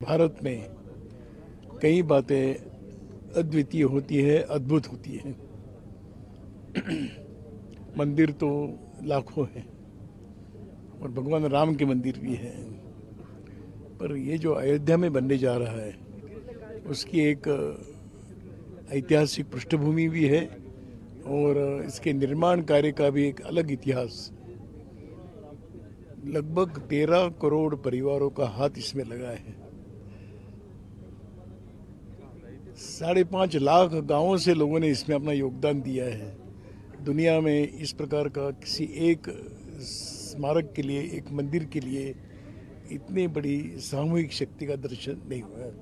भारत में कई बातें अद्वितीय होती है, अद्भुत होती है। मंदिर तो लाखों हैं और भगवान राम के मंदिर भी हैं, पर ये जो अयोध्या में बनने जा रहा है उसकी एक ऐतिहासिक पृष्ठभूमि भी है और इसके निर्माण कार्य का भी एक अलग इतिहास। लगभग 13 करोड़ परिवारों का हाथ इसमें लगा है। 5.5 लाख गांवों से लोगों ने इसमें अपना योगदान दिया है। दुनिया में इस प्रकार का किसी एक स्मारक के लिए, एक मंदिर के लिए इतनी बड़ी सामूहिक शक्ति का दर्शन नहीं हुआ है।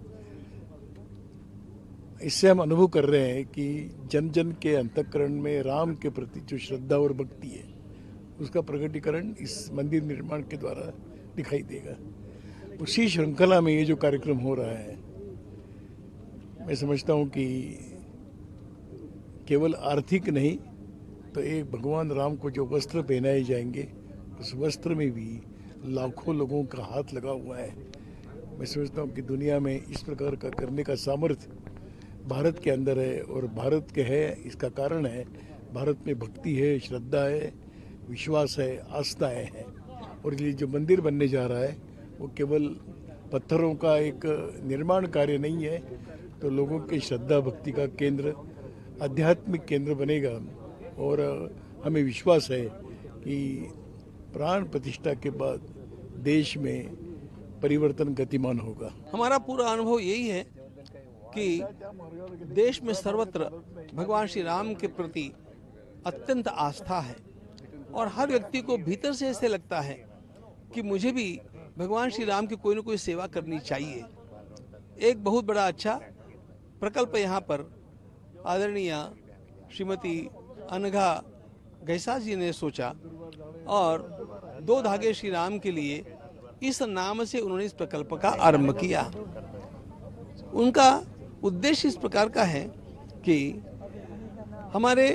इससे हम अनुभव कर रहे हैं कि जन जन के अंतःकरण में राम के प्रति जो श्रद्धा और भक्ति है उसका प्रकटीकरण इस मंदिर निर्माण के द्वारा दिखाई देगा। उसी श्रृंखला में ये जो कार्यक्रम हो रहा है, मैं समझता हूँ कि केवल आर्थिक नहीं तो एक भगवान राम को जो वस्त्र पहनाए जाएंगे उस वस्त्र में भी लाखों लोगों का हाथ लगा हुआ है। मैं समझता हूँ कि दुनिया में इस प्रकार का करने का सामर्थ्य भारत के अंदर है और भारत के है। इसका कारण है भारत में भक्ति है, श्रद्धा है, विश्वास है, आस्थाएं हैं। और ये जो मंदिर बनने जा रहा है वो केवल पत्थरों का एक निर्माण कार्य नहीं है, तो लोगों के श्रद्धा भक्ति का केंद्र, आध्यात्मिक केंद्र बनेगा। और हमें विश्वास है कि प्राण प्रतिष्ठा के बाद देश में परिवर्तन गतिमान होगा। हमारा पूरा अनुभव यही है कि देश में सर्वत्र भगवान श्री राम के प्रति अत्यंत आस्था है और हर व्यक्ति को भीतर से ऐसे लगता है कि मुझे भी भगवान श्री राम की कोई न कोई सेवा करनी चाहिए। एक बहुत बड़ा अच्छा प्रकल्प यहाँ पर आदरणीय श्रीमती अनघा गैसा जी ने सोचा और 2 धागे श्री राम के लिए इस नाम से उन्होंने इस प्रकल्प का आरंभ किया। उनका उद्देश्य इस प्रकार का है कि हमारे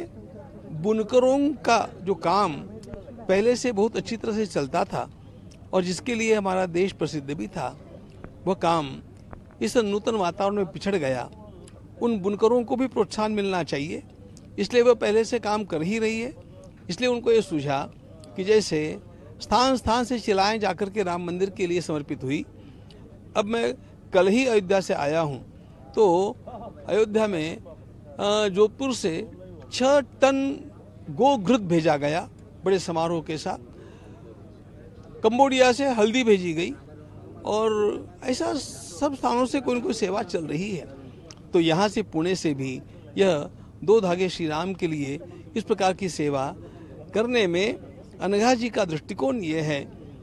बुनकरों का जो काम पहले से बहुत अच्छी तरह से चलता था और जिसके लिए हमारा देश प्रसिद्ध भी था, वह काम इस नूतन वातावरण में पिछड़ गया। उन बुनकरों को भी प्रोत्साहन मिलना चाहिए, इसलिए वह पहले से काम कर ही रही है। इसलिए उनको ये सूझा कि जैसे स्थान स्थान से शिलाएं जाकर के राम मंदिर के लिए समर्पित हुई। अब मैं कल ही अयोध्या से आया हूँ, तो अयोध्या में जोधपुर से 6 टन गोघृत भेजा गया बड़े समारोह के साथ। कंबोडिया से हल्दी भेजी गई और ऐसा सब स्थानों से कोई न कोई सेवा चल रही है। तो यहाँ से पुणे से भी यह 2 धागे श्री राम के लिए इस प्रकार की सेवा करने में अनघा जी का दृष्टिकोण ये है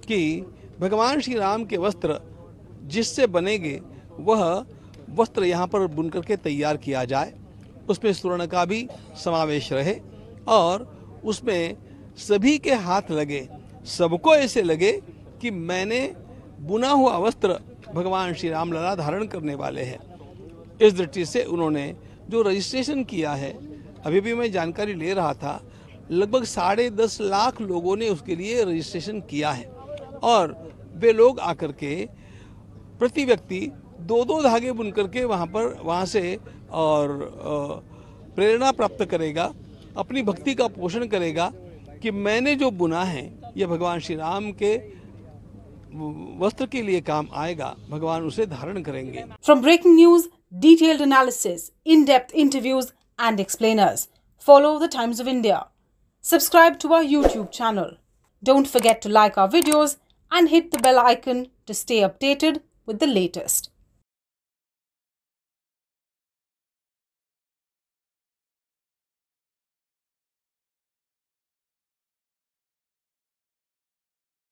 कि भगवान श्री राम के वस्त्र जिससे बनेंगे वह वस्त्र यहाँ पर बुन करके तैयार किया जाए, उसमें स्वर्ण का भी समावेश रहे और उसमें सभी के हाथ लगे, सबको ऐसे लगे कि मैंने बुना हुआ वस्त्र भगवान श्री राम लला धारण करने वाले हैं। इस दृष्टि से उन्होंने जो रजिस्ट्रेशन किया है, अभी भी मैं जानकारी ले रहा था, लगभग 10.5 लाख लोगों ने उसके लिए रजिस्ट्रेशन किया है और वे लोग आकर के प्रति व्यक्ति 2-2 धागे बुन करके वहाँ से और प्रेरणा प्राप्त करेगा, अपनी भक्ति का पोषण करेगा कि मैंने जो बुना है यह भगवान श्री राम के वस्त्र के लिए काम आएगा, भगवान उसे धारण करेंगे। From breaking news, detailed analysis, in-depth interviews and explainers, follow the Times of India. Subscribe to our YouTube channel. Don't forget to like our videos and hit the bell icon to stay updated with the latest.